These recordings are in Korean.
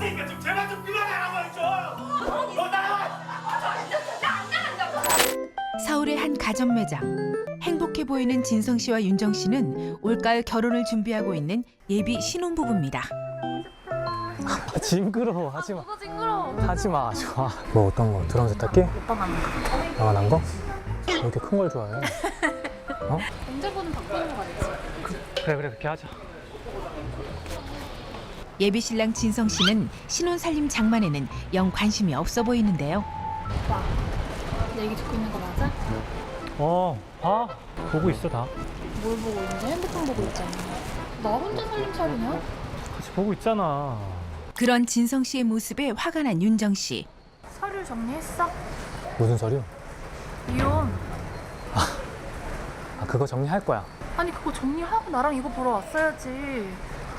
알았으니까 좀 제발 좀 그만하라고 좀. 너 나가. 나안 나간다고. 서울의 한 가전 매장. 행복해 보이는 진성 씨와 윤정 씨는 올가을 결혼을 준비하고 있는 예비 신혼부부입니다. 아, 징그러워. 하지 마. 너도 징그러워. 하지 마. 좋아. 뭐 어떤 거? 드럼 세탁기? 오빠가 하는 거. 나만 한 거? 왜 이렇게 큰 걸 좋아해? 어? 언제보는 바꾸는 거 같지? 그래 그렇게 하자. 예비 신랑 진성 씨는 신혼 살림 장만에는 영 관심이 없어 보이는데요. 오빠, 내 얘기 듣고 있는 거 맞아? 봐. 보고 있어 다. 뭘 보고 있는데? 핸드폰 보고 있잖아. 나 혼자 살림살이냐? 같이 보고 있잖아. 그런 진성 씨의 모습에 화가 난 윤정 씨. 서류 정리했어? 무슨 소리요? 이혼. 아 그거 정리할 거야. 아니 그거 정리하고 나랑 이거 보러 왔어야지.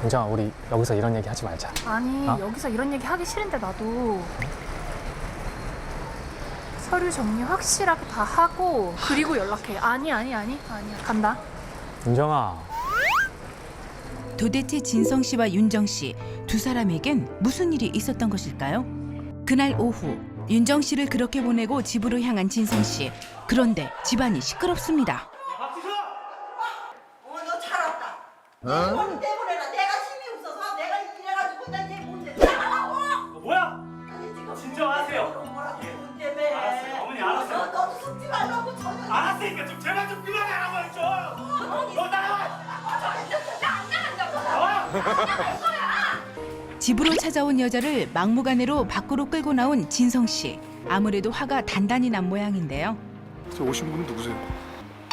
윤정아 우리 여기서 이런 얘기 하지 말자. 아니 어? 여기서 이런 얘기 하기 싫은데 나도 서류 정리 확실하게 다 하고 그리고 연락해. 아니야 간다. 윤정아. 도대체 진성 씨와 윤정 씨 두 사람에겐 무슨 일이 있었던 것일까요? 그날 오후 윤정 씨를 그렇게 보내고 집으로 향한 진성 씨. 그런데 집안이 시끄럽습니다. 박지수. 너 잘 왔다. 이번 때문에라 내가 힘이 없어서 내가 이래가지고 난얘 못내. 나가라고. 뭐야? 아니 지금 진정하세요. 뭐라고 예. 돈 때문에. 알았어요. 어머니 알았어요. 너도 속지 말라고 전혀. 알았으니까 좀 제발 좀 그만하라고 좀. 너 나가. 나안 나간다고. 나와. 집으로 찾아온 여자를 막무가내로 밖으로 끌고 나온 진성 씨. 아무래도 화가 단단히 난 모양인데요. 저 오신 분은 누구세요?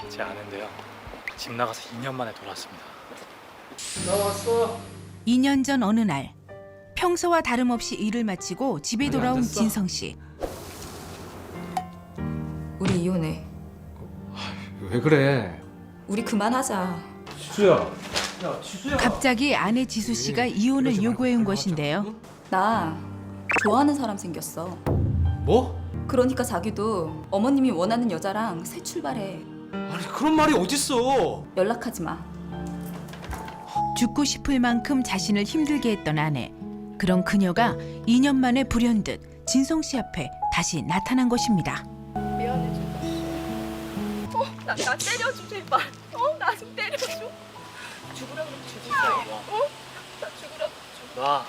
제 아는데요. 집 나가서 2년 만에 돌아왔습니다. 2년 전 어느 날 평소와 다름없이 일을 마치고 집에 돌아온 진성 씨. 우리 이혼해. 왜 그래? 우리 그만하자. 지수야. 갑자기 아내 지수 씨가 이혼을 요구해 온 것인데요. 나 좋아하는 사람 생겼어. 뭐? 그러니까 자기도 어머님이 원하는 여자랑 새 출발해. 아니 그런 말이 어딨어? 연락하지 마. 죽고 싶을 만큼 자신을 힘들게 했던 아내. 그런 그녀가 2년 만에 불현듯 진성 씨 앞에 다시 나타난 것입니다. 미안해 준다. 나 때려줘 제발. 나 좀 때려줘. 죽으라고 죽을 거야. 나 죽으라고 죽. 나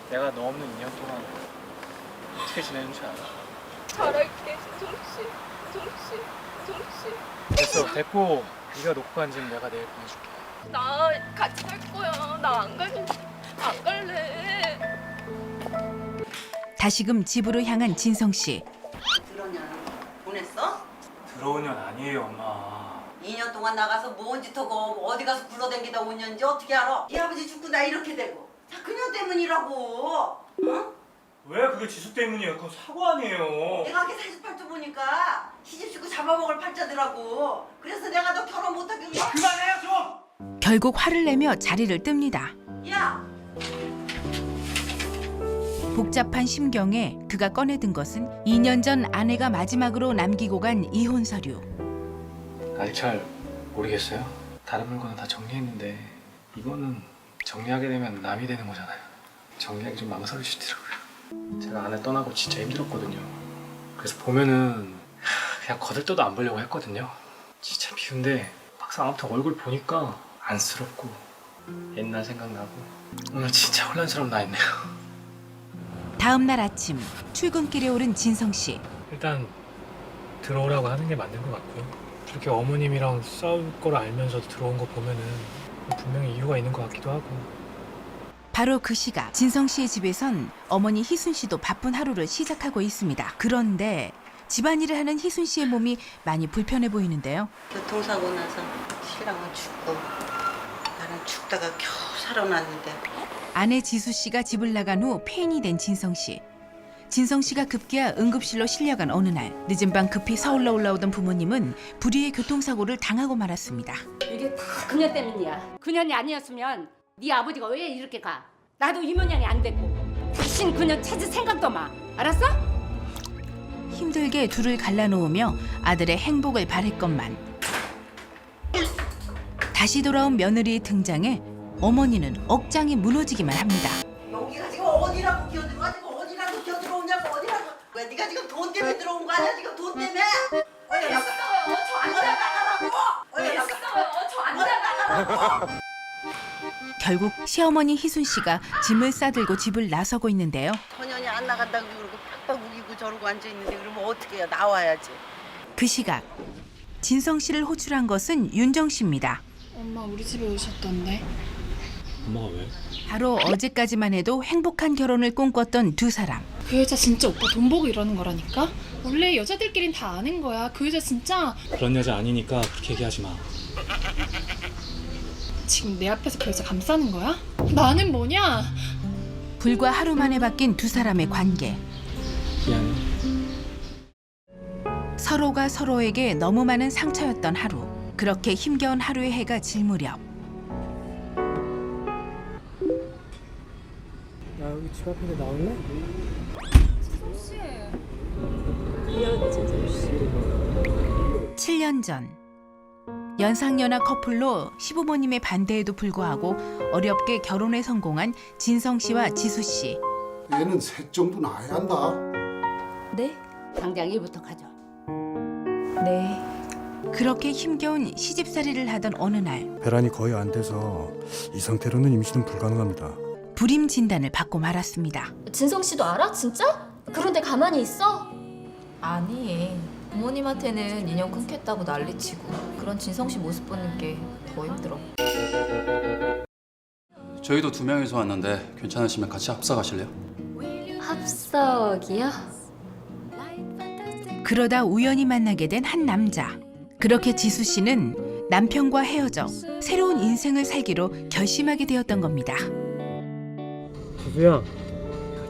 내가 너 없는 2년 동안 어떻게 지내는 줄 알아? 잘할게 진성 씨. 됐고 네가 놓고 간 집 내가 내일 보내줄게. 나 같이 갈 거야. 나 안 갈래. 다시금 집으로 향한 진성 씨. 들었냐? 보냈어? 들어오년 아니에요 엄마. 2년 동안 나가서 뭔 짓 하고 어디 가서 굴러댕기다 오년지 어떻게 알아? 네 아버지 죽고 나 이렇게 되고 다 그녀 때문이라고. 응? 왜 그게 지수 때문이에요? 그거 사고 아니에요. 내가 걔 사주팔자 보니까 시집시고 잡아먹을 팔자더라고. 그래서 내가 너 결혼 못하게. 그만해요 좀. 결국 화를 내며 자리를 뜹니다. 야! 복잡한 심경에 그가 꺼내든 것은 2년 전 아내가 마지막으로 남기고 간 이혼 서류. 아직 잘 모르겠어요. 다른 물건은 다 정리했는데 이거는 정리하게 되면 남이 되는 거잖아요. 정리하기 좀 망설이시더라고요. 제가 아내 떠나고 진짜 힘들었거든요. 그래서 보면은 그냥 거들떠도 안 보려고 했거든요. 진짜 미운데 막상 아무튼 얼굴 보니까 안쓰럽고 옛날 생각나고 오늘 진짜 혼란스러운 날이네요. 다음 날 아침 출근길에 오른 진성 씨. 일단 들어오라고 하는 게 맞는 것 같고요. 그렇게 어머님이랑 싸울 걸 알면서도 들어온 거 보면은 분명히 이유가 있는 것 같기도 하고. 바로 그 시각 진성 씨의 집에선 어머니 희순 씨도 바쁜 하루를 시작하고 있습니다. 그런데 집안일을 하는 희순 씨의 몸이 많이 불편해 보이는데요. 교통사고 나서 신랑은 죽고 나는 죽다가 겨우 살아났는데. 아내 지수 씨가 집을 나간 후 폐인이 된 진성 씨. 진성 씨가 급기야 응급실로 실려간 어느 날 늦은 밤 급히 서울로 올라오던 부모님은 불의의 교통사고를 당하고 말았습니다. 이게 다 그녀 때문이야. 그년이 아니었으면 네 아버지가 왜 이렇게 가? 나도 이 모양이 안 됐고. 다신 그녀 찾을 생각도 마. 알았어? 힘들게 둘을 갈라놓으며 아들의 행복을 바랬건만 다시 돌아온 며느리의 등장에 어머니는 억장이 무너지기만 합니다. 여기가 지금 어디라고 거야? 네가 지금 돈 때문에 들어온 거 아니야? 지금 돈 때문에? 어여 나가. 저안 나가라고. 어여 나가. 저안 나가라고. 결국 시어머니 희순 씨가 짐을 싸들고 집을 나서고 있는데요. 소년이 안 나간다고 그러고 팍팍 우기고 저러고 앉아 있는데 그러면 어떻게 해요? 나와야지. 그 시각 진성 씨를 호출한 것은 윤정 씨입니다. 엄마 우리 집에 오셨던데. 엄마가 왜? 바로 어제까지만 해도 행복한 결혼을 꿈꿨던 두 사람. 그 여자 진짜 오빠 돈 보고 이러는 거라니까? 원래 여자들끼린 다 아는 거야. 그 여자 진짜 그런 여자 아니니까 그렇게 얘기하지 마. 지금 내 앞에서 그 여자 감싸는 거야? 나는 뭐냐? 불과 하루 만에 바뀐 두 사람의 관계. 미안해. 서로가 서로에게 너무 많은 상처였던 하루. 그렇게 힘겨운 하루의 해가 질 무렵 나 여기 집 앞인데 나올래? 7년 전 연상연하 커플로 시부모님의 반대에도 불구하고 어렵게 결혼에 성공한 진성 씨와 지수 씨. 얘는 셋 정도 낳아야 한다. 네? 당장 일부터 가져. 네. 그렇게 힘겨운 시집살이를 하던 어느 날 배란이 거의 안 돼서 이 상태로는 임신은 불가능합니다. 불임 진단을 받고 말았습니다. 진성 씨도 알아? 진짜? 그런데 가만히 있어? 아니, 부모님한테는 인연 끊겠다고 난리치고 그런 진성 씨 모습 보는 게 더 힘들어. 저희도 2명이서 왔는데 괜찮으시면 같이 합사 가실래요? 합석이요? 그러다 우연히 만나게 된 한 남자. 그렇게 지수 씨는 남편과 헤어져 새로운 인생을 살기로 결심하게 되었던 겁니다. 지수야,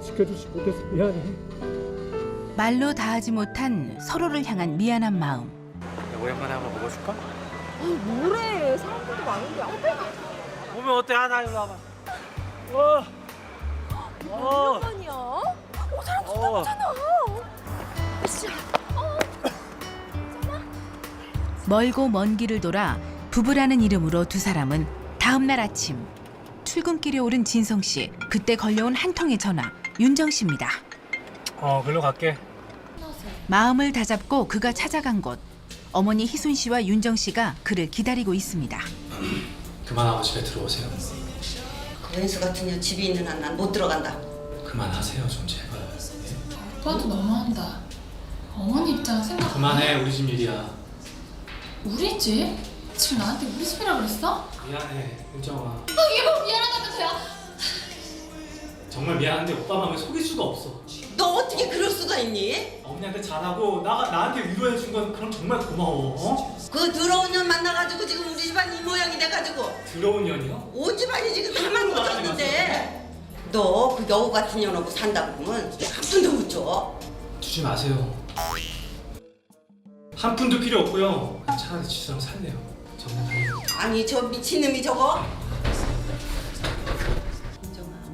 지켜주지 못해서 미안해. 말로 다하지 못한 서로를 향한 미안한 마음. 오랜만에 한번 먹어줄까? 뭐래? 사람들도 많은데 오면 어때? 하나 일로 와봐. 오랜만이야. 사람 진짜 많잖아. 멀고 먼 길을 돌아 부부라는 이름으로 두 사람은 다음 날 아침 출근길에 오른 진성 씨. 그때 걸려온 한 통의 전화. 윤정 씨입니다. 글로 갈게. 마음을 다잡고 그가 찾아간 곳. 어머니 희순 씨와 윤정 씨가 그를 기다리고 있습니다. 그만하고 집에 들어오세요. 그 왼수 같은 년 집에 있는 한 난 못 들어간다. 그만하세요 좀 제발. 오빠도 너무한다. 어머니 입장 생각. 그만해, 우리 집 일이야. 우리 집? 지금 나한테 우리 집이라 그랬어? 미안해, 윤정아. 이게 뭐 미안하다면서요? 정말 미안한데 오빠 마음을 속일 수가 없어. 너 어떻게 그럴 수가 있니? 어머니한테 잘하고 나한테 위로해 준 건 그럼 정말 고마워. 어? 그 더러운 년 만나가지고 지금 우리 집안 이 모양이 돼가지고 들어온 년이요? 온 집안이 지금 가만 못 잤는데 너 그 여우 같은 년하고 산다 보면 한 푼도 못 줘. 주지 마세요. 한 푼도 필요 없고요. 차라리 지수랑 살래요. 정말 살래요. 아니 저 미친놈이 저거.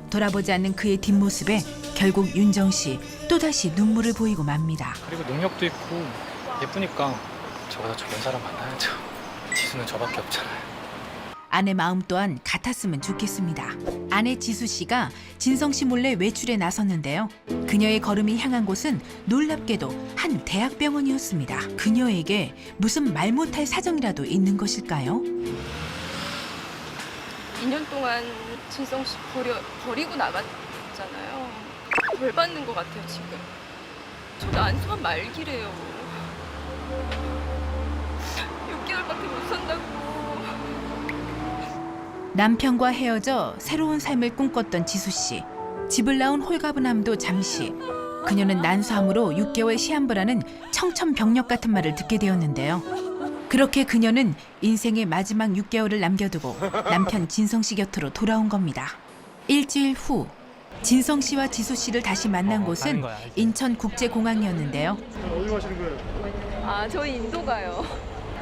돌아보지 않는 그의 뒷모습에 결국 윤정 씨 또다시 눈물을 보이고 맙니다. 그리고 능력도 있고 예쁘니까 저보다 좋은 사람 만나야죠. 지수는 저밖에 없잖아요. 아내 마음 또한 같았으면 좋겠습니다. 아내 지수 씨가 진성 씨 몰래 외출에 나섰는데요. 그녀의 걸음이 향한 곳은 놀랍게도 한 대학병원이었습니다. 그녀에게 무슨 말 못할 사정이라도 있는 것일까요? 2년 동안 진성 씨 버리고 나갔잖아요. 벌 받는 것 같아요 지금. 저도 안수한 말기래요. 6개월밖에 못 산다고. 남편과 헤어져 새로운 삶을 꿈꿨던 지수 씨. 집을 나온 홀가분함도 잠시. 그녀는 난수함으로 6개월 시한부라는 청천벽력 같은 말을 듣게 되었는데요. 그렇게 그녀는 인생의 마지막 6개월을 남겨두고 남편 진성 씨 곁으로 돌아온 겁니다. 일주일 후 진성 씨와 지수 씨를 다시 만난 곳은 인천국제공항이었는데요. 어디 가시는 거예요? 아 저희 인도 가요.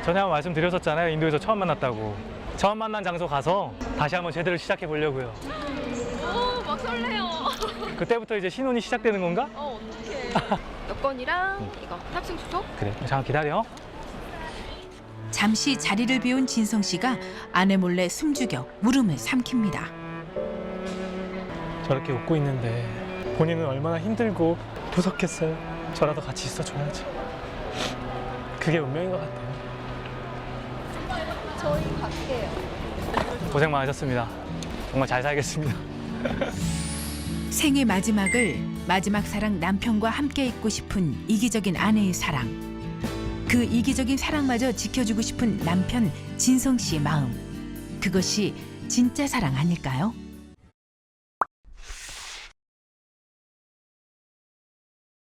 전에 한번 말씀드렸었잖아요. 인도에서 처음 만났다고. 처음 만난 장소 가서 다시 한번 제대로 시작해 보려고요. 막 설레요. 그때부터 이제 신혼이 시작되는 건가? 어떡해. 여권이랑 이거 탑승 주소? 그래. 잠깐 기다려. 잠시 자리를 비운 진성 씨가 아내 몰래 숨죽여 울음을 삼킵니다. 저렇게 웃고 있는데 본인은 얼마나 힘들고 보석했어요. 저라도 같이 있어줘야지. 그게 운명인 것 같아요. 저희 갈게요. 고생 많으셨습니다. 정말 잘 살겠습니다. 생의 마지막을 마지막 사랑 남편과 함께 있고 싶은 이기적인 아내의 사랑. 그 이기적인 사랑마저 지켜주고 싶은 남편 진성 씨의 마음. 그것이 진짜 사랑 아닐까요?